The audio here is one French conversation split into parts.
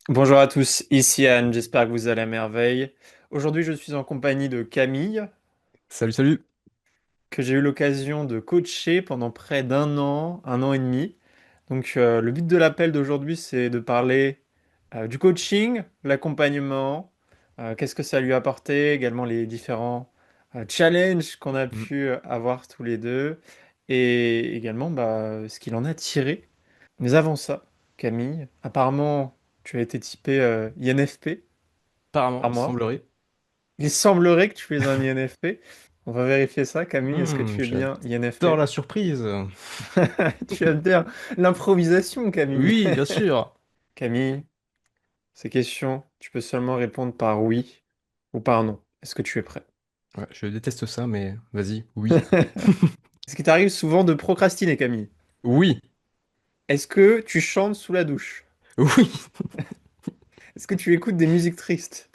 Bonjour à tous, ici Anne, j'espère que vous allez à merveille. Aujourd'hui, je suis en compagnie de Camille, Salut, salut. que j'ai eu l'occasion de coacher pendant près un an et demi. Le but de l'appel d'aujourd'hui, c'est de parler du coaching, l'accompagnement, qu'est-ce que ça lui a apporté, également les différents challenges qu'on a Mm. pu avoir tous les deux, et également ce qu'il en a tiré. Mais avant ça, Camille, apparemment, tu as été typé INFP Apparemment, par il moi. semblerait. Il semblerait que tu es un INFP. On va vérifier ça, Camille. Est-ce que tu es bien J'adore INFP? la surprise. Tu aimes bien l'improvisation, Camille. Oui, bien sûr. Camille, ces questions, tu peux seulement répondre par oui ou par non. Est-ce que tu es prêt? Ouais, je déteste ça, mais vas-y, oui. Est-ce qu'il t'arrive souvent de procrastiner, Camille? Oui, Est-ce que tu chantes sous la douche? oui, Est-ce que tu écoutes des musiques tristes?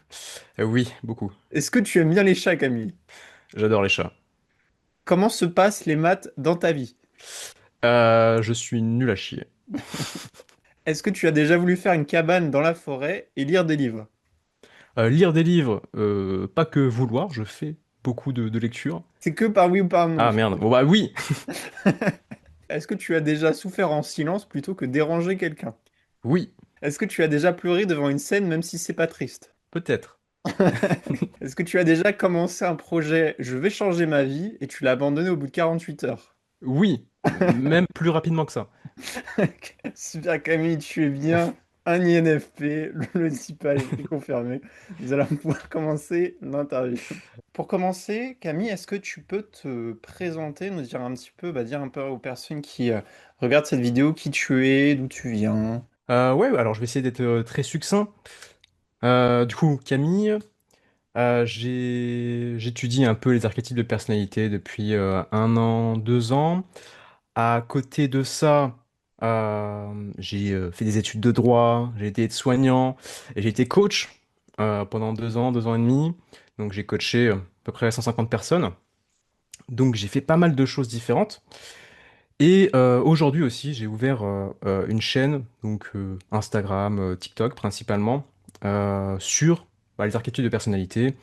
oui, beaucoup. Est-ce que tu aimes bien les chats, Camille? J'adore les chats. Comment se passent les maths dans ta vie? Je suis nul à chier. Est-ce que tu as déjà voulu faire une cabane dans la forêt et lire des livres? Lire des livres, pas que vouloir, je fais beaucoup de lectures. C'est que par oui ou par non. Ah merde, bon bah oui, Est-ce que tu as déjà souffert en silence plutôt que déranger quelqu'un? oui, Est-ce que tu as déjà pleuré devant une scène même si c'est pas triste? peut-être. Est-ce que tu as déjà commencé un projet «Je vais changer ma vie» et tu l'as abandonné au bout de 48 heures? Oui, même plus rapidement que ça. Super Camille, tu es bien un INFP, le typage est confirmé. Nous allons pouvoir commencer l'interview. Pour commencer, Camille, est-ce que tu peux te présenter, nous dire un petit peu, dire un peu aux personnes qui regardent cette vidéo qui tu es, d'où tu viens? Ouais, alors je vais essayer d'être très succinct. Du coup, Camille. J'étudie un peu les archétypes de personnalité depuis 1 an, 2 ans. À côté de ça, j'ai fait des études de droit, j'ai été aide-soignant et j'ai été coach pendant 2 ans, 2 ans et demi. Donc j'ai coaché à peu près 150 personnes. Donc j'ai fait pas mal de choses différentes. Et aujourd'hui aussi, j'ai ouvert une chaîne, donc Instagram, TikTok principalement, sur les archétypes de personnalité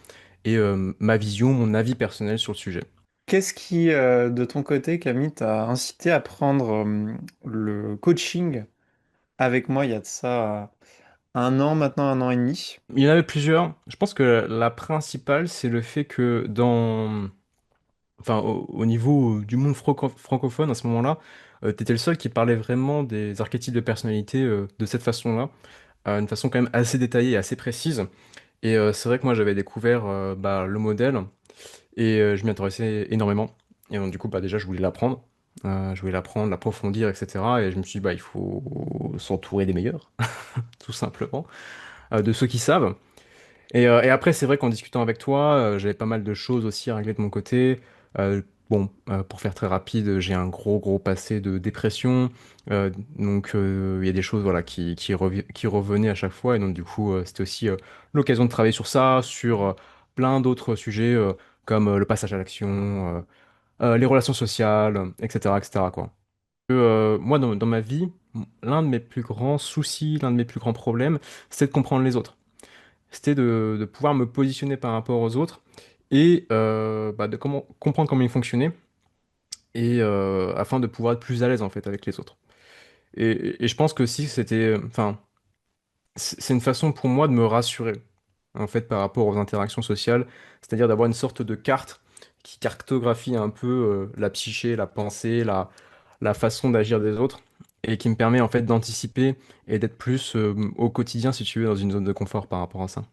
et ma vision, mon avis personnel sur le sujet. Qu'est-ce qui, de ton côté, Camille, t'a incité à prendre le coaching avec moi il y a de ça un an, maintenant un an et demi? Il y en avait plusieurs. Je pense que la principale, c'est le fait que enfin, au niveau du monde francophone à ce moment-là, tu étais le seul qui parlait vraiment des archétypes de personnalité de cette façon-là, une façon quand même assez détaillée et assez précise. Et c'est vrai que moi j'avais découvert le modèle et je m'y intéressais énormément. Et donc du coup déjà je voulais l'apprendre. Je voulais l'apprendre, l'approfondir, etc. Et je me suis dit il faut s'entourer des meilleurs, tout simplement, de ceux qui savent. Et après c'est vrai qu'en discutant avec toi, j'avais pas mal de choses aussi à régler de mon côté. Euh, pour faire très rapide, j'ai un gros passé de dépression. Il y a des choses voilà, qui revenaient à chaque fois. Et donc, du coup, c'était aussi l'occasion de travailler sur ça, sur plein d'autres sujets comme le passage à l'action, les relations sociales, etc., etc., quoi. Moi, dans ma vie, l'un de mes plus grands soucis, l'un de mes plus grands problèmes, c'était de comprendre les autres. C'était de pouvoir me positionner par rapport aux autres et de comprendre comment ils fonctionnaient et afin de pouvoir être plus à l'aise en fait avec les autres. Et je pense que si c'était, enfin, c'est une façon pour moi de me rassurer en fait par rapport aux interactions sociales, c'est-à-dire d'avoir une sorte de carte qui cartographie un peu la psyché, la pensée, la façon d'agir des autres et qui me permet en fait d'anticiper et d'être plus au quotidien si tu veux dans une zone de confort par rapport à ça.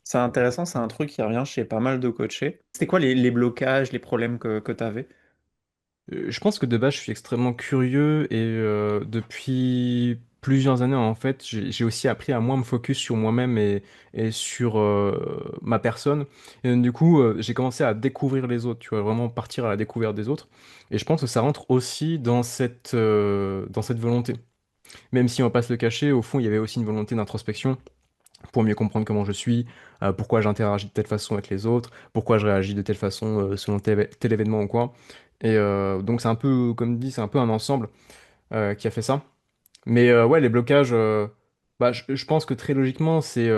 C'est intéressant, c'est un truc qui revient chez pas mal de coachés. C'était quoi les blocages, les problèmes que tu avais? Je pense que de base, je suis extrêmement curieux et depuis plusieurs années, en fait, j'ai aussi appris à moins me focus sur moi-même et sur ma personne. Et donc, du coup, j'ai commencé à découvrir les autres, tu vois, vraiment partir à la découverte des autres. Et je pense que ça rentre aussi dans cette volonté. Même si on va pas se le cacher, au fond, il y avait aussi une volonté d'introspection pour mieux comprendre comment je suis, pourquoi j'interagis de telle façon avec les autres, pourquoi je réagis de telle façon selon tel événement ou quoi. Et donc c'est un peu, comme dit, c'est un peu un ensemble qui a fait ça. Mais ouais, les blocages. Bah, je pense que très logiquement, c'est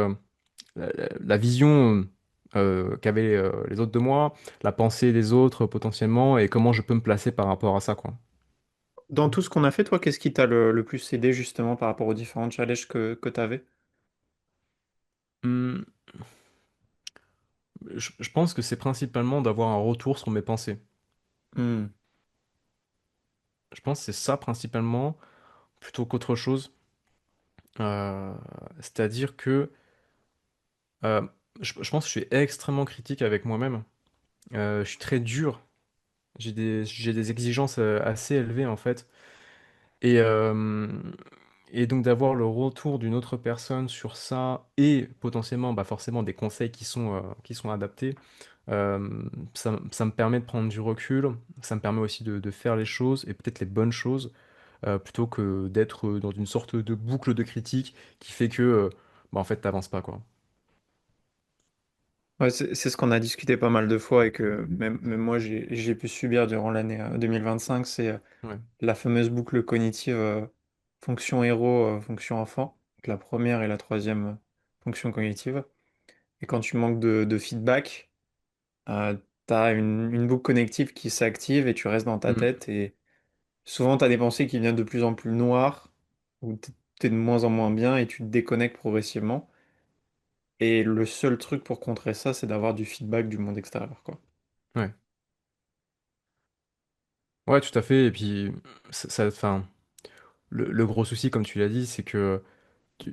la vision qu'avaient les autres de moi, la pensée des autres potentiellement, et comment je peux me placer par rapport à ça, quoi. Dans tout ce qu'on a fait, toi, qu'est-ce qui t'a le plus aidé justement par rapport aux différents challenges que tu avais? Hmm, je pense que c'est principalement d'avoir un retour sur mes pensées. Hmm. Je pense que c'est ça principalement, plutôt qu'autre chose. Euh, C'est-à-dire que euh, je pense que je suis extrêmement critique avec moi-même. Je suis très dur. J'ai des exigences assez élevées en fait. Et, euh, et donc d'avoir le retour d'une autre personne sur ça et potentiellement bah forcément des conseils qui sont adaptés, ça me permet de prendre du recul, ça me permet aussi de faire les choses et peut-être les bonnes choses plutôt que d'être dans une sorte de boucle de critique qui fait que bah, en fait t'avances pas quoi. Ouais, c'est ce qu'on a discuté pas mal de fois et que même moi j'ai pu subir durant l'année 2025, c'est Ouais. la fameuse boucle cognitive fonction héros, fonction enfant, donc la première et la troisième fonction cognitive. Et quand tu manques de feedback, tu as une boucle connective qui s'active et tu restes dans ta Mm. tête et souvent tu as des pensées qui viennent de plus en plus noires ou t'es de moins en moins bien et tu te déconnectes progressivement. Et le seul truc pour contrer ça, c'est d'avoir du feedback du monde extérieur, quoi. Ouais. Ouais, tout à fait. Et puis enfin, le gros souci, comme tu l'as dit, c'est que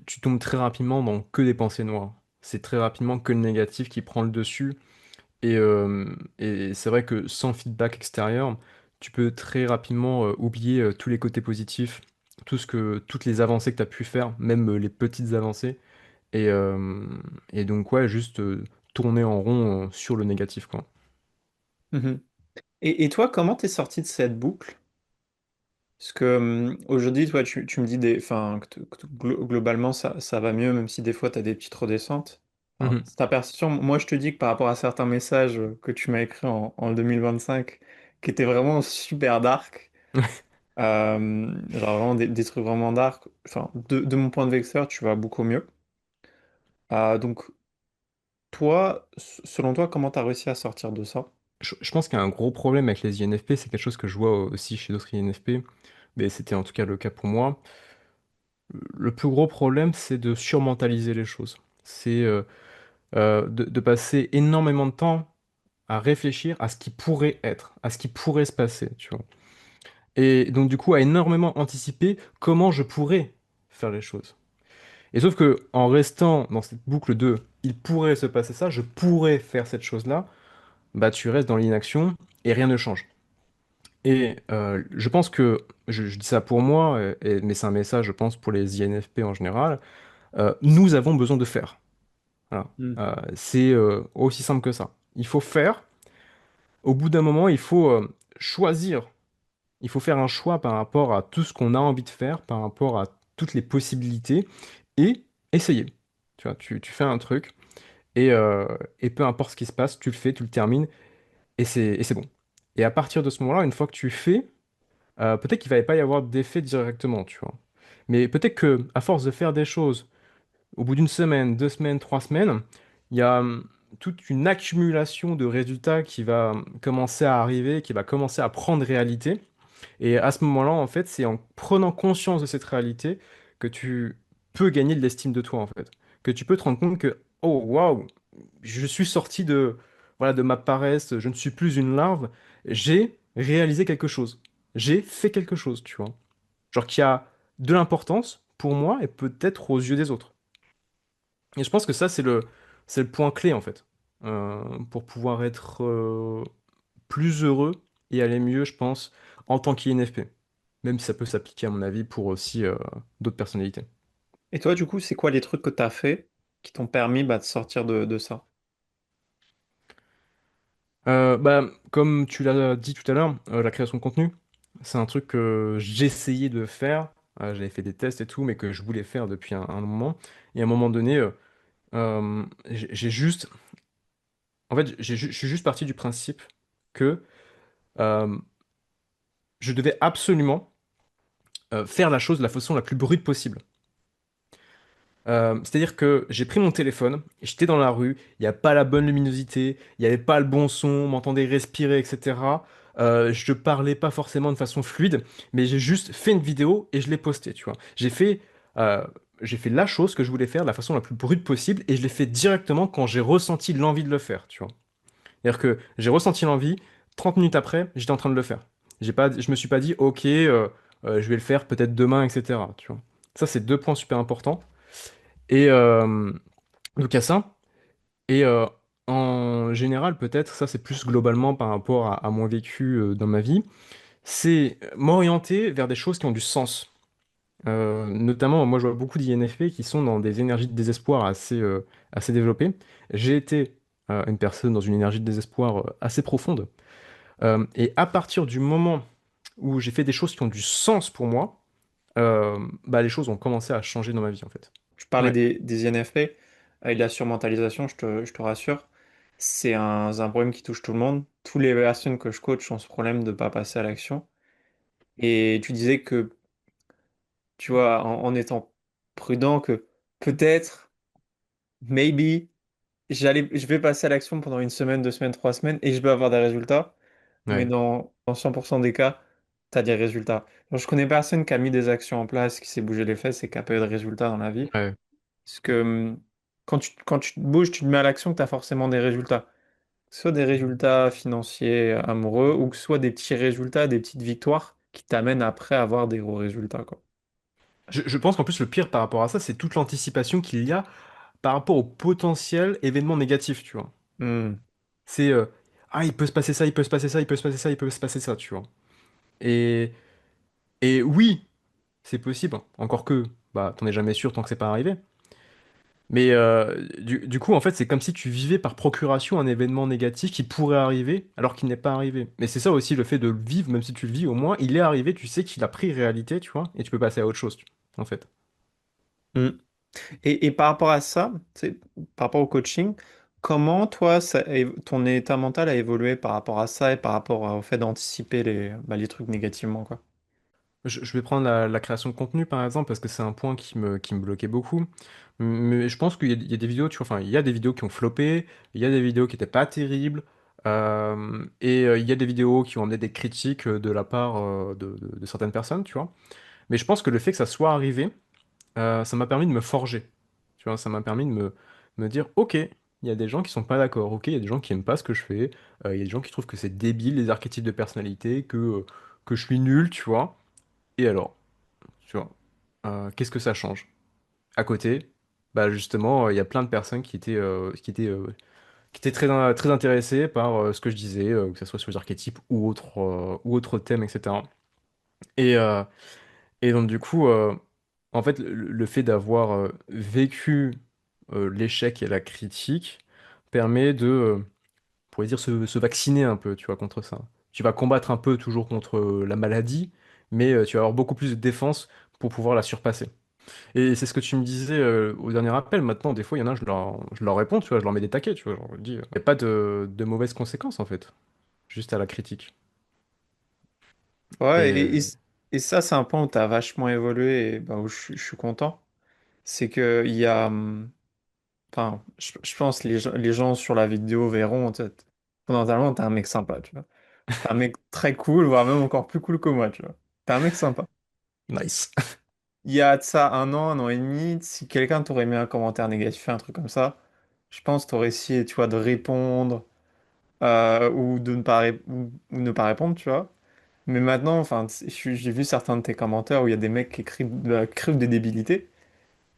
tu tombes très rapidement dans que des pensées noires. C'est très rapidement que le négatif qui prend le dessus. Et c'est vrai que sans feedback extérieur, tu peux très rapidement oublier tous les côtés positifs, toutes les avancées que tu as pu faire, même les petites avancées. Et, euh, et donc, ouais, juste tourner en rond sur le négatif, quoi. Mhm. Et toi, comment t'es sorti de cette boucle? Parce que aujourd'hui, toi, tu me dis enfin, globalement, ça va mieux, même si des fois, tu as des petites redescentes. Enfin, Mhm. c'est ta perception. Moi, je te dis que par rapport à certains messages que tu m'as écrits en 2025, qui étaient vraiment super dark, genre vraiment des trucs vraiment dark, enfin, de mon point de vue extérieur, tu vas beaucoup mieux. Donc, toi, selon toi, comment tu as réussi à sortir de ça? Je pense qu'il y a un gros problème avec les INFP, c'est quelque chose que je vois aussi chez d'autres INFP, mais c'était en tout cas le cas pour moi. Le plus gros problème, c'est de surmentaliser les choses. C'est de passer énormément de temps à réfléchir à ce qui pourrait être, à ce qui pourrait se passer, tu vois. Et donc du coup, à énormément anticiper comment je pourrais faire les choses. Et sauf que en restant dans cette boucle de il pourrait se passer ça, je pourrais faire cette chose-là, bah tu restes dans l'inaction et rien ne change. Et je pense que, je dis ça pour moi, mais c'est un message, je pense, pour les INFP en général, nous avons besoin de faire. Voilà. Hmm. C'est aussi simple que ça. Il faut faire. Au bout d'un moment, il faut choisir. Il faut faire un choix par rapport à tout ce qu'on a envie de faire, par rapport à toutes les possibilités, et essayer. Tu vois, tu fais un truc, et, euh, et peu importe ce qui se passe, tu le fais, tu le termines, et c'est bon. Et à partir de ce moment-là, une fois que tu fais, peut-être qu'il va pas y avoir d'effet directement, tu vois. Mais peut-être que à force de faire des choses, au bout d'une semaine, 2 semaines, 3 semaines, il y a toute une accumulation de résultats qui va commencer à arriver, qui va commencer à prendre réalité. Et à ce moment-là, en fait, c'est en prenant conscience de cette réalité que tu peux gagner de l'estime de toi, en fait. Que tu peux te rendre compte que, oh, waouh, je suis sorti voilà, de ma paresse, je ne suis plus une larve, j'ai réalisé quelque chose. J'ai fait quelque chose, tu vois. Genre qui a de l'importance pour moi et peut-être aux yeux des autres. Et je pense que ça, c'est le point clé, en fait, pour pouvoir être plus heureux et aller mieux, je pense, en tant qu'INFP. Même si ça peut s'appliquer, à mon avis, pour aussi d'autres personnalités. Et toi, du coup, c'est quoi les trucs que tu as fait qui t'ont permis de sortir de ça? Bah, comme tu l'as dit tout à l'heure, la création de contenu, c'est un truc que j'essayais de faire. J'avais fait des tests et tout, mais que je voulais faire depuis un moment. Et à un moment donné, j'ai juste, en fait, je suis juste parti du principe que euh, je devais absolument faire la chose de la façon la plus brute possible. C'est-à-dire que j'ai pris mon téléphone, j'étais dans la rue, il n'y a pas la bonne luminosité, il n'y avait pas le bon son, on m'entendait respirer, etc. Je parlais pas forcément de façon fluide, mais j'ai juste fait une vidéo et je l'ai postée, tu vois. Euh, j'ai fait la chose que je voulais faire de la façon la plus brute possible et je l'ai fait directement quand j'ai ressenti l'envie de le faire, tu vois. C'est-à-dire que j'ai ressenti l'envie, 30 minutes après, j'étais en train de le faire. Je me suis pas dit, ok, je vais le faire peut-être demain, etc. Tu vois. Ça, c'est deux points super importants. Et donc, il y a ça. Et en général, peut-être, ça, c'est plus globalement par rapport à mon vécu dans ma vie, c'est m'orienter vers des choses qui ont du sens. Notamment, moi, je vois beaucoup d'INFP qui sont dans des énergies de désespoir assez développées. J'ai été une personne dans une énergie de désespoir assez profonde. Et à partir du moment où j'ai fait des choses qui ont du sens pour moi, bah, les choses ont commencé à changer dans ma vie, en fait. Je parlais Ouais, des INFP, et de la surmentalisation, je te rassure. C'est un problème qui touche tout le monde. Toutes les personnes que je coach ont ce problème de ne pas passer à l'action. Et tu disais que, tu vois, en étant prudent, que peut-être, maybe, je vais passer à l'action pendant une semaine, 2 semaines, 3 semaines, et je vais avoir des résultats. Mais ouais, dans 100% des cas, tu as des résultats. Alors, je connais personne qui a mis des actions en place, qui s'est bougé les fesses et qui a pas eu de résultats dans la vie. ouais. Parce que quand tu te bouges, tu te mets à l'action, tu as forcément des résultats. Que ce soit des résultats financiers, amoureux, ou que ce soit des petits résultats, des petites victoires qui t'amènent après à avoir des gros résultats, quoi. Je pense qu'en plus, le pire par rapport à ça, c'est toute l'anticipation qu'il y a par rapport au potentiel événement négatif, tu vois. Hmm. C'est, ah, il peut se passer ça, il peut se passer ça, il peut se passer ça, il peut se passer ça, tu vois. Et, et oui, c'est possible, encore que, bah, t'en es jamais sûr tant que c'est pas arrivé. Mais du coup, en fait, c'est comme si tu vivais par procuration un événement négatif qui pourrait arriver alors qu'il n'est pas arrivé. Mais c'est ça aussi le fait de le vivre, même si tu le vis, au moins, il est arrivé, tu sais qu'il a pris réalité, tu vois, et tu peux passer à autre chose, en fait. Hmm. Et par rapport à ça, par rapport au coaching, comment toi, ton état mental a évolué par rapport à ça et par rapport au fait d'anticiper les trucs négativement, quoi? Je vais prendre la création de contenu par exemple parce que c'est un point qui me bloquait beaucoup. Mais je pense qu'il y a des vidéos, tu vois, enfin, il y a des vidéos qui ont floppé, il y a des vidéos qui n'étaient pas terribles, et il y a des vidéos qui ont amené des critiques de la part de certaines personnes, tu vois. Mais je pense que le fait que ça soit arrivé, ça m'a permis de me forger. Tu vois, ça m'a permis de me dire, ok, il y a des gens qui sont pas d'accord, ok, il y a des gens qui aiment pas ce que je fais, il y a des gens qui trouvent que c'est débile les archétypes de personnalité, que je suis nul, tu vois. Et alors? Tu vois. Qu'est-ce que ça change? À côté, bah justement, il y a plein de personnes qui étaient très intéressées par ce que je disais, que ce soit sur les archétypes ou autres thèmes, etc. Et, euh, et donc du coup, en fait, le fait d'avoir vécu l'échec et la critique permet de, on pourrait dire, se vacciner un peu, tu vois, contre ça. Tu vas combattre un peu toujours contre la maladie, mais tu vas avoir beaucoup plus de défense pour pouvoir la surpasser. Et c'est ce que tu me disais au dernier appel. Maintenant, des fois, il y en a, je leur réponds, tu vois, je leur mets des taquets, tu vois. Je leur dis, il n'y a pas de mauvaises conséquences, en fait, juste à la critique. Ouais, Et et ça, c'est un point où tu as vachement évolué et bah, où je suis content. C'est que il y a. Enfin, je pense que les gens sur la vidéo verront, en fait, fondamentalement, t'es un mec sympa, tu vois. T'es un mec très cool, voire même encore plus cool que moi, tu vois. T'es un mec sympa. nice. Il y a de ça un an et demi, si quelqu'un t'aurait mis un commentaire négatif, un truc comme ça, je pense que t'aurais essayé, tu vois, de répondre ou de ne pas, ou ne pas répondre, tu vois. Mais maintenant, enfin, j'ai vu certains de tes commentaires où il y a des mecs qui écrivent des débilités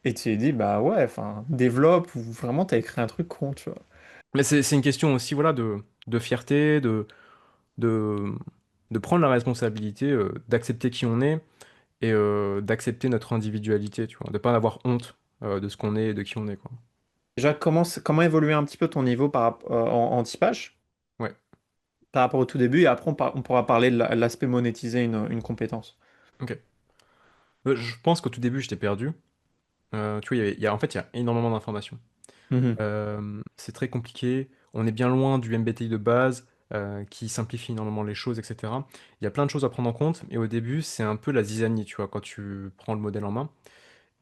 et tu te dis, bah ouais, enfin, développe ou vraiment t'as écrit un truc con, tu vois. Mais c'est une question aussi, voilà, de fierté, de, de prendre la responsabilité, d'accepter qui on est et d'accepter notre individualité, tu vois, de pas en avoir honte de ce qu'on est et de qui on est, quoi. Déjà, comment évoluer un petit peu ton niveau en typage Ouais, par rapport au tout début et après on pourra parler de l'aspect monétiser une compétence. ok. Je pense qu'au tout début, j'étais perdu. Tu vois, en fait, il y a énormément d'informations. Mhm. C'est très compliqué. On est bien loin du MBTI de base qui simplifie énormément les choses, etc. Il y a plein de choses à prendre en compte. Et au début, c'est un peu la zizanie, tu vois, quand tu prends le modèle en main.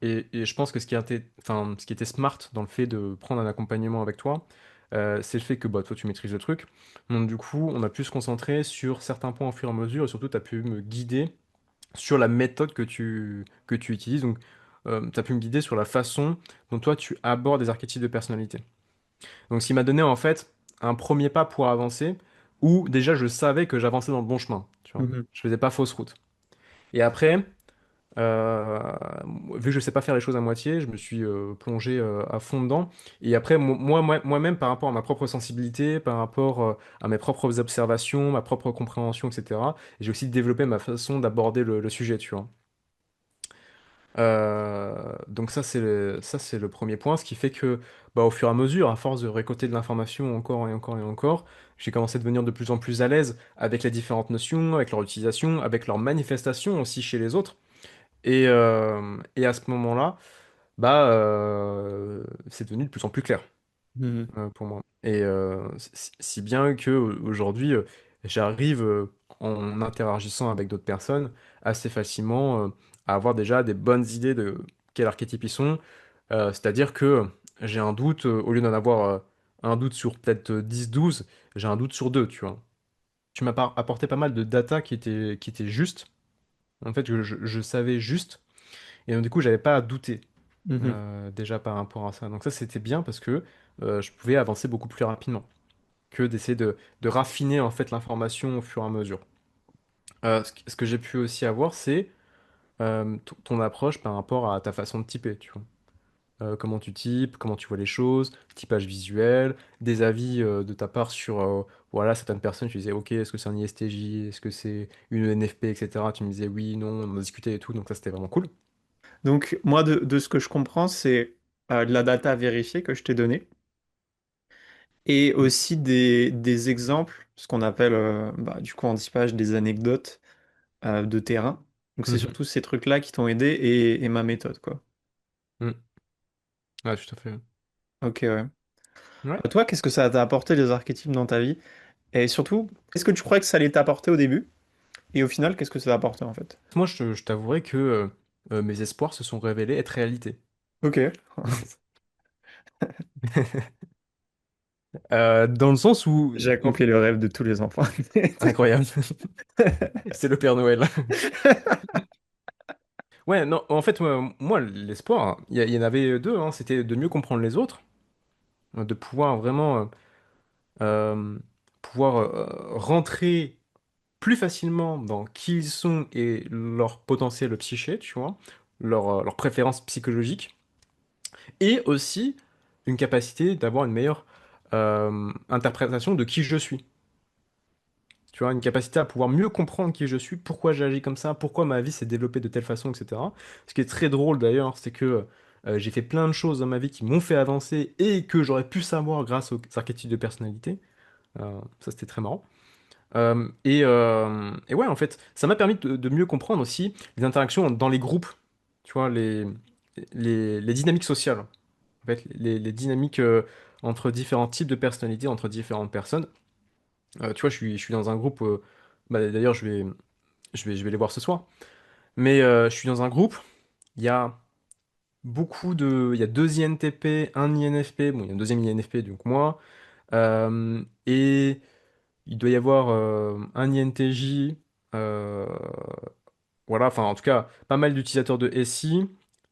et je pense que ce qui était smart dans le fait de prendre un accompagnement avec toi, c'est le fait que bah, toi, tu maîtrises le truc. Donc, du coup, on a pu se concentrer sur certains points au fur et à mesure, et surtout, tu as pu me guider sur la méthode que tu utilises. Donc, tu as pu me guider sur la façon dont toi, tu abordes des archétypes de personnalité. Donc, ce qui m'a donné, en fait, un premier pas pour avancer, où déjà, je savais que j'avançais dans le bon chemin. Tu vois, Mhm. je faisais pas fausse route. Et après, euh, vu que je sais pas faire les choses à moitié, je me suis plongé à fond dedans. Et après, moi-même, par rapport à ma propre sensibilité, par rapport à mes propres observations, ma propre compréhension, etc., j'ai aussi développé ma façon d'aborder le sujet, tu vois. Donc ça, c'est le premier point, ce qui fait que bah, au fur et à mesure, à force de récolter de l'information encore et encore et encore, j'ai commencé à devenir de plus en plus à l'aise avec les différentes notions, avec leur utilisation, avec leur manifestation aussi chez les autres. Et à ce moment-là, bah, c'est devenu de plus en plus clair Mhm. pour moi. Et si bien que aujourd'hui, j'arrive en interagissant avec d'autres personnes assez facilement à avoir déjà des bonnes idées de quel archétype ils sont. C'est-à-dire que j'ai un doute, au lieu d'en avoir un doute sur peut-être 10 12, j'ai un doute sur deux, tu vois. Tu m'as apporté pas mal de data qui étaient justes. En fait, je savais juste. Et donc, du coup, j'avais pas à douter Mhm. déjà par rapport à ça. Donc ça, c'était bien parce que je pouvais avancer beaucoup plus rapidement que d'essayer de raffiner en fait l'information au fur et à mesure. Ce que j'ai pu aussi avoir, c'est ton approche par rapport à ta façon de typer, tu vois. Comment tu types, comment tu vois les choses, typage visuel, des avis de ta part sur voilà, certaines personnes, tu disais ok, est-ce que c'est un ISTJ, est-ce que c'est une ENFP, etc. Tu me disais oui, non, on en discutait et tout, donc ça c'était vraiment cool. Donc, moi, de ce que je comprends, c'est de la data vérifiée que je t'ai donnée et Mm. aussi des exemples, ce qu'on appelle, bah, du coup, en dispatch, des anecdotes de terrain. Donc, c'est Mhm. surtout ces trucs-là qui t'ont aidé et ma méthode, quoi. Mm. Ouais, tout à fait. Ok, ouais. Ouais. Toi, qu'est-ce que ça t'a apporté les archétypes dans ta vie? Et surtout, qu'est-ce que tu croyais que ça allait t'apporter au début? Et au final, qu'est-ce que ça t'a apporté en fait? Moi, je t'avouerai que mes espoirs se sont révélés être réalité. Ok. Dans le sens où... J'ai accompli le rêve de tous les enfants. Incroyable. C'est le Père Noël. Ouais, non, en fait, moi, l'espoir, il y en avait deux, hein, c'était de mieux comprendre les autres, de pouvoir vraiment euh, pouvoir rentrer plus facilement dans qui ils sont et leur potentiel psyché, tu vois, leur préférence psychologique, et aussi une capacité d'avoir une meilleure interprétation de qui je suis. Tu vois, une capacité à pouvoir mieux comprendre qui je suis, pourquoi j'agis comme ça, pourquoi ma vie s'est développée de telle façon, etc. Ce qui est très drôle d'ailleurs, c'est que j'ai fait plein de choses dans ma vie qui m'ont fait avancer et que j'aurais pu savoir grâce aux archétypes de personnalité. Ça, c'était très marrant. Et ouais, en fait, ça m'a permis de mieux comprendre aussi les interactions dans les groupes, tu vois, les dynamiques sociales, en fait, les dynamiques entre différents types de personnalités, entre différentes personnes. Tu vois, je suis dans un groupe, bah, d'ailleurs, je vais les voir ce soir, mais je suis dans un groupe, il y a il y a deux INTP, un INFP, bon, il y a un deuxième INFP, donc moi, et il doit y avoir un INTJ, euh, voilà, enfin, en tout cas, pas mal d'utilisateurs de SI,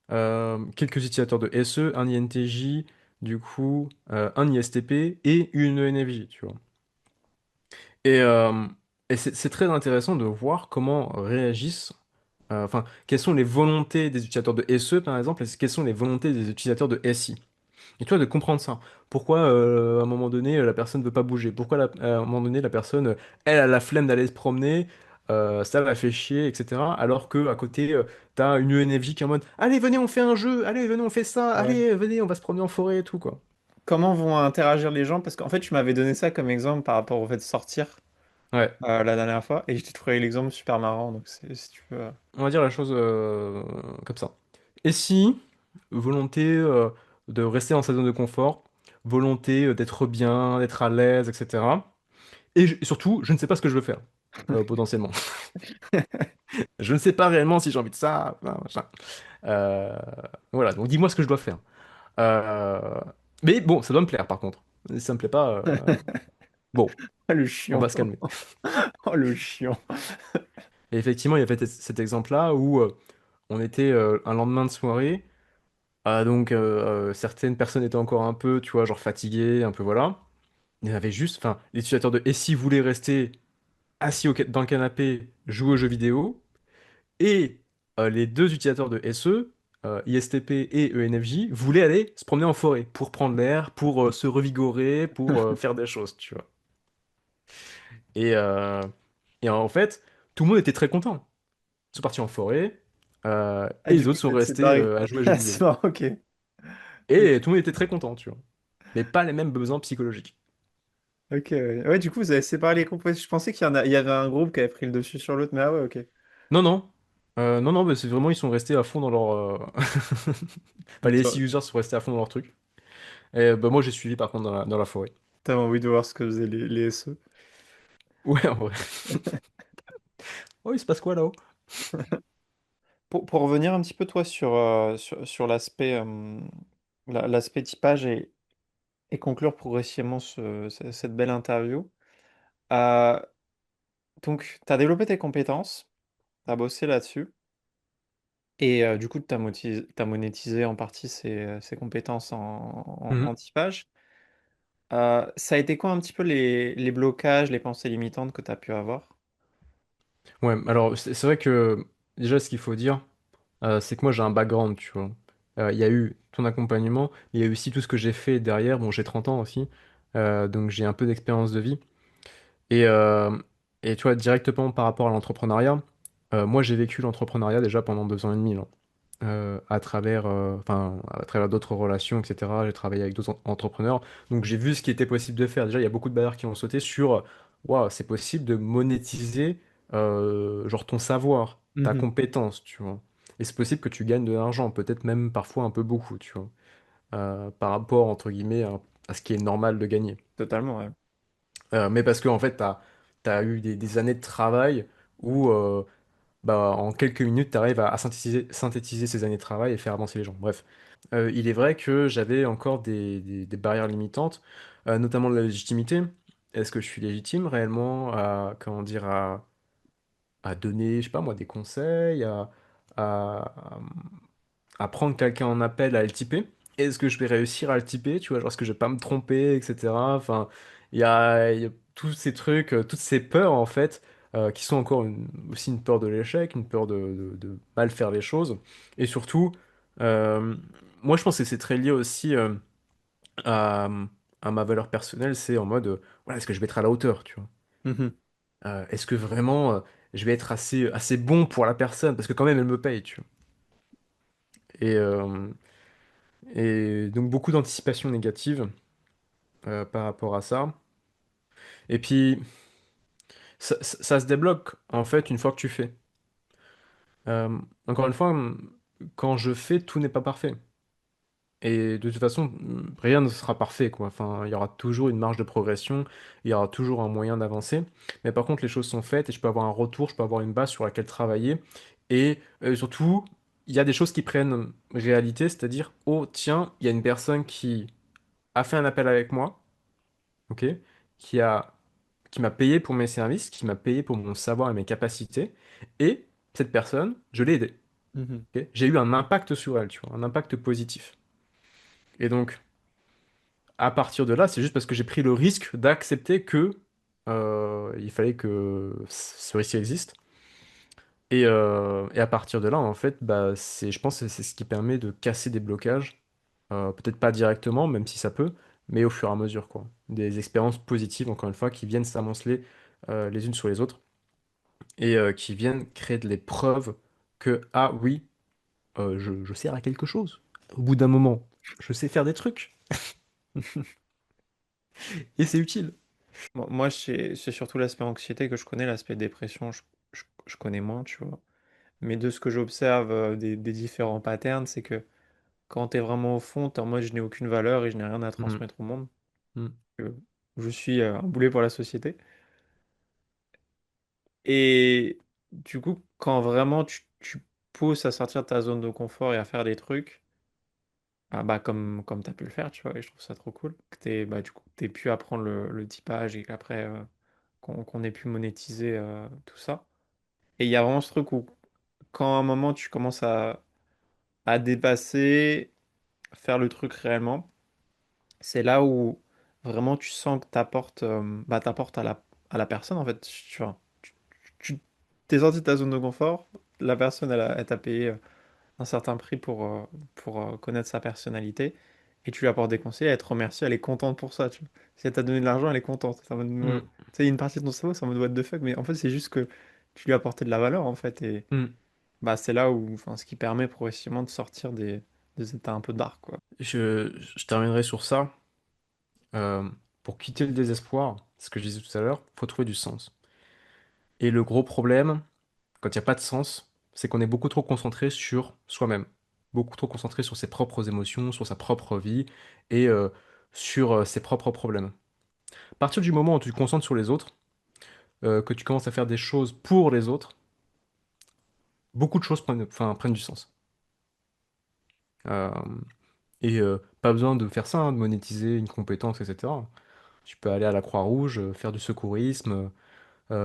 quelques utilisateurs de SE, un INTJ, du coup, un ISTP et une ENFJ, tu vois. Et, euh, et c'est très intéressant de voir comment réagissent, enfin, quelles sont les volontés des utilisateurs de SE, par exemple, et quelles sont les volontés des utilisateurs de SI. Et tu vois, de comprendre ça. Pourquoi, à un moment donné, la personne ne veut pas bouger? Pourquoi, à un moment donné, la personne, elle a la flemme d'aller se promener, ça la fait chier, etc. Alors que à côté, t'as une ENFJ qui est en mode, allez, venez, on fait un jeu, allez, venez, on fait ça, Ouais. allez, venez, on va se promener en forêt et tout, quoi. Comment vont interagir les gens? Parce qu'en fait, tu m'avais donné ça comme exemple par rapport au fait de sortir Ouais. la dernière fois et je t'ai trouvé l'exemple super marrant. Donc, si tu veux. On va dire la chose comme ça. Et si, volonté de rester dans sa zone de confort, volonté d'être bien, d'être à l'aise, etc. Et surtout, je ne sais pas ce que je veux faire. potentiellement. Je ne sais pas réellement si j'ai envie de ça. Machin. Euh, voilà, donc dis-moi ce que je dois faire. Euh, Mais bon, ça doit me plaire par contre. Si ça me plaît pas, bon, Ah, le on chiant. va se calmer. Oh, le chiant. Et effectivement, il y avait cet exemple-là où on était un lendemain de soirée. Donc certaines personnes étaient encore un peu, tu vois, genre fatiguées, un peu voilà. Il y en avait juste, enfin, les utilisateurs de SI voulaient rester assis dans le canapé, jouer aux jeux vidéo. Et les deux utilisateurs de SE, ISTP et ENFJ, voulaient aller se promener en forêt pour prendre l'air, pour se revigorer, pour faire des choses, tu vois. Et, euh, et en fait, tout le monde était très content. Ils sont partis en forêt Ah, et du les coup, autres sont vous êtes restés séparés. à jouer aux jeux Ah, vidéo. c'est marrant, ok. Ok, Et tout le monde était très content, tu vois. Mais pas les mêmes besoins psychologiques. ok, ouais. Ouais, du coup, vous avez séparé les groupes. Ouais, je pensais il y avait un groupe qui avait pris le dessus sur l'autre, mais ah ouais, ok. Non, non. Non, non, mais c'est vraiment, ils sont restés à fond dans leur. Enfin, les SI Toi, users sont restés à fond dans leur truc. Et bah, moi, j'ai suivi par contre dans la forêt. t'avais envie de voir ce que faisaient les SE. Ouais, en vrai. Oh, il se passe quoi là-haut? Pour revenir un petit peu, toi, sur l'aspect l'aspect typage et conclure progressivement cette belle interview. Euh, donc, tu as développé tes compétences, tu as bossé là-dessus, et du coup, tu as monétisé en partie ces compétences en Mhm. typage. Ça a été quoi un petit peu les blocages, les pensées limitantes que tu as pu avoir? Ouais, alors c'est vrai que déjà, ce qu'il faut dire, c'est que moi j'ai un background, tu vois. Il y a eu ton accompagnement, il y a eu aussi tout ce que j'ai fait derrière. Bon, j'ai 30 ans aussi, donc j'ai un peu d'expérience de vie. Et, euh, et tu vois, directement par rapport à l'entrepreneuriat, moi j'ai vécu l'entrepreneuriat déjà pendant 2 ans et demi, là. Enfin, à travers d'autres relations, etc. J'ai travaillé avec d'autres entrepreneurs, donc j'ai vu ce qui était possible de faire. Déjà, il y a beaucoup de barrières qui ont sauté sur, waouh, c'est possible de monétiser, genre ton savoir, ta Mhm. compétence, tu vois. Et c'est possible que tu gagnes de l'argent, peut-être même parfois un peu beaucoup, tu vois, par rapport, entre guillemets, à ce qui est normal de gagner. Totalement, ouais. Mais parce que, en fait, t'as eu des années de travail où, bah, en quelques minutes, tu arrives à synthétiser ces années de travail et faire avancer les gens. Bref. Il est vrai que j'avais encore des barrières limitantes, notamment la légitimité. Est-ce que je suis légitime réellement à, comment dire, à donner, je sais pas moi, des conseils, à, à prendre quelqu'un en appel, à le typer? Est-ce que je vais réussir à le typer? Tu vois, genre, est-ce que je vais pas me tromper, etc. Enfin, il y a tous ces trucs, toutes ces peurs, en fait, qui sont encore aussi une peur de l'échec, une peur de mal faire les choses. Et surtout, euh, moi, je pense que c'est très lié aussi à, à ma valeur personnelle. C'est en mode, voilà, est-ce que je vais être à la hauteur, tu vois? Mhm. Est-ce que vraiment je vais être assez bon pour la personne? Parce que quand même, elle me paye, tu vois. Et, euh, et donc beaucoup d'anticipation négative par rapport à ça. Et puis, ça se débloque, en fait, une fois que tu fais. Euh, Encore une fois, quand je fais, tout n'est pas parfait. Et de toute façon, rien ne sera parfait, quoi. Enfin, il y aura toujours une marge de progression, il y aura toujours un moyen d'avancer. Mais par contre, les choses sont faites et je peux avoir un retour, je peux avoir une base sur laquelle travailler. Et surtout, il y a des choses qui prennent réalité, c'est-à-dire, oh tiens, il y a une personne qui a fait un appel avec moi, ok, qui a, qui m'a payé pour mes services, qui m'a payé pour mon savoir et mes capacités. Et cette personne, je l'ai aidée, Mhm. ok. J'ai eu un impact sur elle, tu vois, un impact positif. Et donc, à partir de là, c'est juste parce que j'ai pris le risque d'accepter que il fallait que ce risque existe. Et à partir de là, en fait, bah, je pense que c'est ce qui permet de casser des blocages. Peut-être pas directement, même si ça peut, mais au fur et à mesure, quoi. Des expériences positives, encore une fois, qui viennent s'amonceler les unes sur les autres et qui viennent créer de les preuves que, ah oui, je sers à quelque chose. Au bout d'un moment, je sais faire des trucs et c'est utile. Bon, moi, c'est surtout l'aspect anxiété que je connais, l'aspect dépression, je connais moins, tu vois. Mais de ce que j'observe des différents patterns, c'est que quand tu es vraiment au fond, tu es en mode je n'ai aucune valeur et je n'ai rien à Mhm. transmettre au monde. Mhm. Que je suis un boulet pour la société. Et du coup, quand vraiment tu pousses à sortir de ta zone de confort et à faire des trucs, ah bah comme tu as pu le faire, tu vois, et je trouve ça trop cool que du coup, t'aies pu apprendre le typage et qu'après qu'on ait pu monétiser tout ça. Et il y a vraiment ce truc où quand à un moment tu commences à dépasser, faire le truc réellement, c'est là où vraiment tu sens que t'apportes à la personne en fait. Tu vois, tu t'es sorti de ta zone de confort, la personne elle t'a payé un certain prix pour connaître sa personnalité et tu lui apportes des conseils, elle te remercie, elle est contente pour ça. Tu vois. Si elle t'a donné de l'argent, elle est contente. Ça Hmm, tu sais, il y a une partie de ton cerveau, c'est en mode what the fuck, mais en fait c'est juste que tu lui as apporté de la valeur en fait et hmm. bah c'est là où, enfin, ce qui permet progressivement de sortir des états un peu dark quoi. Je terminerai sur ça. Euh, pour quitter le désespoir, ce que je disais tout à l'heure, faut trouver du sens. Et le gros problème, quand il n'y a pas de sens, c'est qu'on est beaucoup trop concentré sur soi-même, beaucoup trop concentré sur ses propres émotions, sur sa propre vie et sur ses propres problèmes. À partir du moment où tu te concentres sur les autres, que tu commences à faire des choses pour les autres, beaucoup de choses prennent du sens. Euh, pas besoin de faire ça, hein, de monétiser une compétence, etc. Tu peux aller à la Croix-Rouge, faire du secourisme,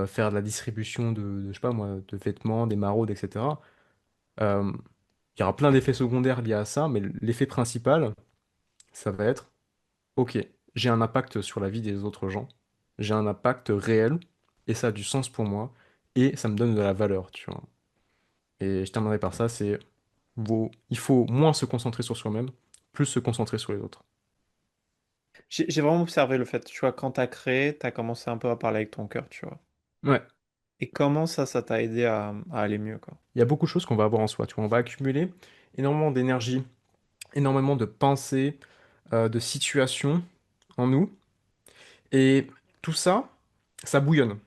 faire de la distribution je sais pas moi, de vêtements, des maraudes, etc. Euh, il y aura plein d'effets secondaires liés à ça, mais l'effet principal, ça va être, ok, j'ai un impact sur la vie des autres gens, j'ai un impact réel, et ça a du sens pour moi, et ça me donne de la valeur, tu vois. Et je terminerai par ça, il faut moins se concentrer sur soi-même, plus se concentrer sur les autres. J'ai vraiment observé le fait, tu vois, quand t'as créé, t'as commencé un peu à parler avec ton cœur, tu vois. Ouais, Et comment ça t'a aidé à aller mieux, quoi. il y a beaucoup de choses qu'on va avoir en soi, tu vois. On va accumuler énormément d'énergie, énormément de pensées, de situations en nous, et tout ça, ça bouillonne.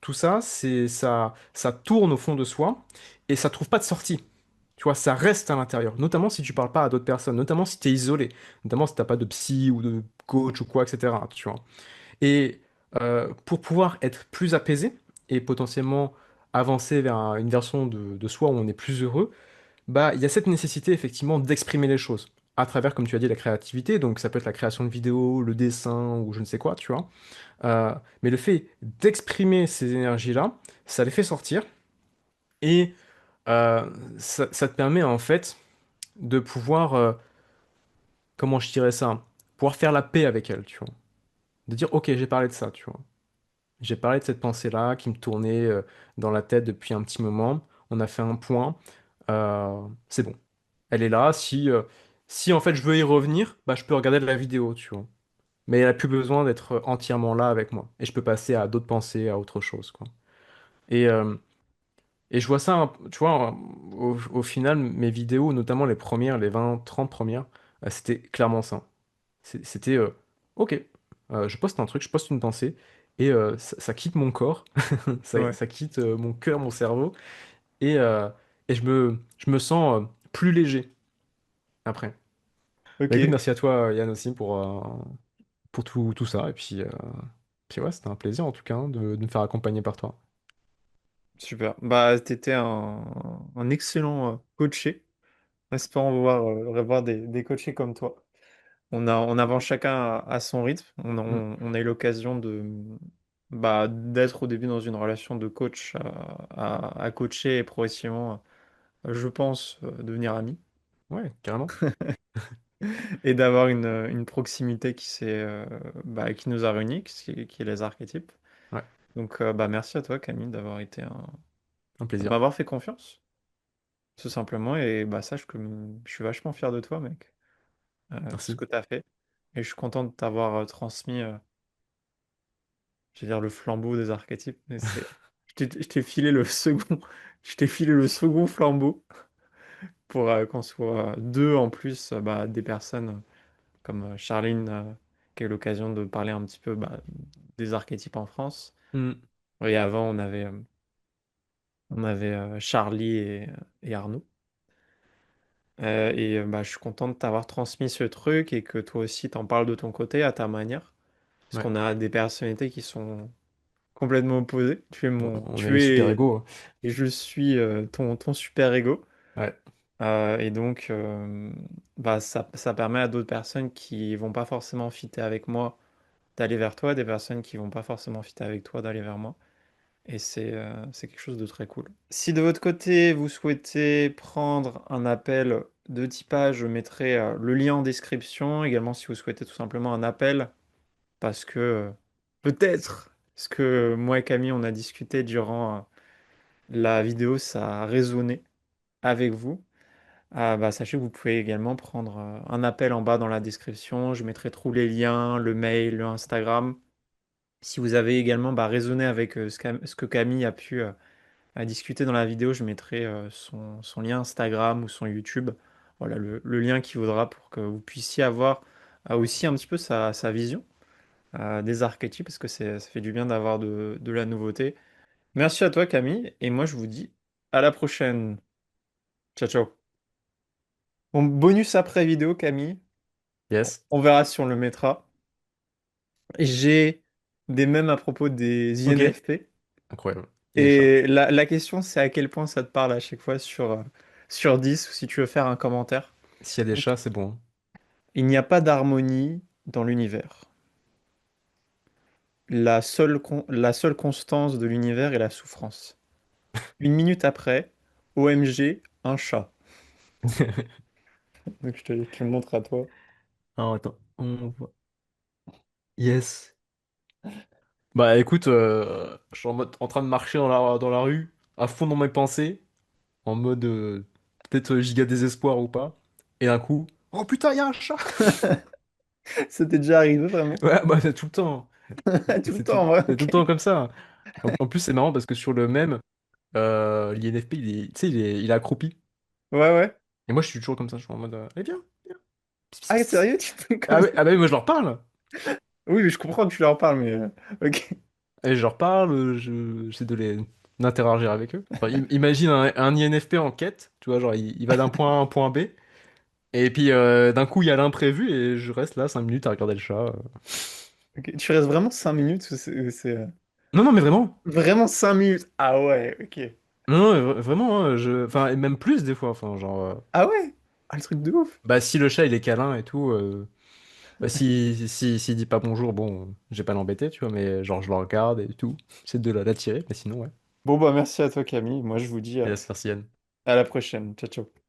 Tout ça, ça tourne au fond de soi et ça trouve pas de sortie. Tu vois, ça reste à l'intérieur. Notamment si tu parles pas à d'autres personnes, notamment si tu es isolé, notamment si t'as pas de psy ou de coach ou quoi, etc. Tu vois. Et pour pouvoir être plus apaisé et potentiellement avancer vers une version de soi où on est plus heureux, bah il y a cette nécessité effectivement d'exprimer les choses à travers, comme tu as dit, la créativité. Donc ça peut être la création de vidéos, le dessin ou je ne sais quoi, tu vois. Euh, mais le fait d'exprimer ces énergies-là, ça les fait sortir et ça te permet en fait de pouvoir, comment je dirais ça, pouvoir faire la paix avec elles, tu vois. De dire, ok, j'ai parlé de ça, tu vois. J'ai parlé de cette pensée-là qui me tournait dans la tête depuis un petit moment. On a fait un point. C'est bon. Elle est là. Si en fait je veux y revenir, bah, je peux regarder de la vidéo, tu vois. Mais elle a plus besoin d'être entièrement là avec moi. Et je peux passer à d'autres pensées, à autre chose, quoi. Et, euh, et je vois ça, tu vois, au final, mes vidéos, notamment les premières, les 20 30 premières, c'était clairement ça. C'était, ok, je poste un truc, je poste une pensée, et ça quitte mon corps, Ouais. ça quitte mon cœur, mon cerveau, et, euh, et je me sens plus léger après. Bah Ok, écoute, merci à toi, Yann, aussi, pour tout ça, et puis ouais, c'était un plaisir en tout cas hein, de me faire accompagner par toi. super. Bah, t'étais un excellent coaché. Espérons revoir des coachés comme toi. On avance chacun à son rythme. Mm. On a eu l'occasion d'être au début dans une relation de coach à coacher et progressivement, je pense, devenir amis. Ouais, carrément. Et d'avoir une proximité qui nous a réunis, qui est les archétypes. Ouais, Donc, merci à toi, Camille, un plaisir. de m'avoir fait confiance, tout simplement. Et sache que je suis vachement fier de toi, mec, ce Merci. que tu as fait. Et je suis content de t'avoir transmis, je vais dire, le flambeau des archétypes. Mais je t'ai filé le second, je t'ai filé le second flambeau pour qu'on soit deux en plus, des personnes comme Charline, qui a eu l'occasion de parler un petit peu des archétypes en France. Mm. Et avant, on avait Charlie et Arnaud. Je suis content de t'avoir transmis ce truc et que toi aussi t'en parles de ton côté à ta manière. Parce Ouais. qu'on a des personnalités qui sont complètement opposés. On est les Tu super es, égaux. et je suis ton super ego. Ouais. Et donc, bah, ça permet à d'autres personnes qui vont pas forcément fitter avec moi d'aller vers toi, des personnes qui vont pas forcément fitter avec toi d'aller vers moi. Et c'est quelque chose de très cool. Si de votre côté, vous souhaitez prendre un appel de typage, je mettrai le lien en description. Également, si vous souhaitez tout simplement un appel, parce que peut-être ce que moi et Camille, on a discuté durant la vidéo, ça a résonné avec vous. Bah, sachez que vous pouvez également prendre un appel en bas dans la description. Je mettrai tous les liens, le mail, le Instagram. Si vous avez également bah, raisonné avec ce que Camille a pu à discuter dans la vidéo, je mettrai son lien Instagram ou son YouTube. Voilà le lien qui vaudra pour que vous puissiez avoir aussi un petit peu sa vision des archétypes, parce que ça fait du bien d'avoir de la nouveauté. Merci à toi, Camille, et moi je vous dis à la prochaine. Ciao, ciao. Bon, bonus après vidéo, Camille. Yes. On verra si on le mettra. J'ai des mèmes à propos des Ok. INFP. Incroyable. Il y a des chats. Et la question, c'est à quel point ça te parle à chaque fois sur 10 ou si tu veux faire un commentaire. S'il y a des Donc, chats, c'est bon. il n'y a pas d'harmonie dans l'univers. La seule constance de l'univers est la souffrance. Une minute après, OMG, un chat. Donc je te le montre à toi. Alors, attends. On voit. Yes. Bah écoute, je suis en train de marcher dans la rue, à fond dans mes pensées, en mode peut-être giga désespoir ou pas. Et d'un coup, oh putain, il y a un chat! Ça t'est déjà arrivé vraiment? Ouais, bah c'est tout le temps. Tout le C'est temps, ouais, c'est tout le ok. temps comme ça. En plus, c'est marrant parce que sur le même, l'INFP, tu sais, il est accroupi. Ouais, ouais. Et moi, je suis toujours comme ça, je suis en mode, eh bien, viens. Pss, pss, Ah, pss, pss. sérieux, tu fais comme ça? Ah ouais, moi je leur parle. Oui, mais je comprends que tu leur parles, mais ok. Et je leur parle, j'essaie d'interagir avec eux. Enfin, imagine un INFP en quête, tu vois, genre il va d'un point A à un point B, et puis d'un coup il y a l'imprévu, et je reste là 5 minutes à regarder le chat. Ok. Tu restes vraiment 5 minutes ou c'est Non, non, mais vraiment. vraiment 5 minutes? Ah ouais, ok. Non, non, vraiment, hein, enfin, et même plus des fois, enfin, genre, Ah ouais? Ah, le truc de ouf. bah si le chat il est câlin et tout, bah s'il dit pas bonjour, bon, j'ai pas l'embêter, tu vois, mais genre je le regarde et tout, j'essaie de l'attirer, mais sinon, ouais. Bon, bah merci à toi, Camille. Moi, je vous dis Yes, merci Yann. à la prochaine. Ciao, ciao.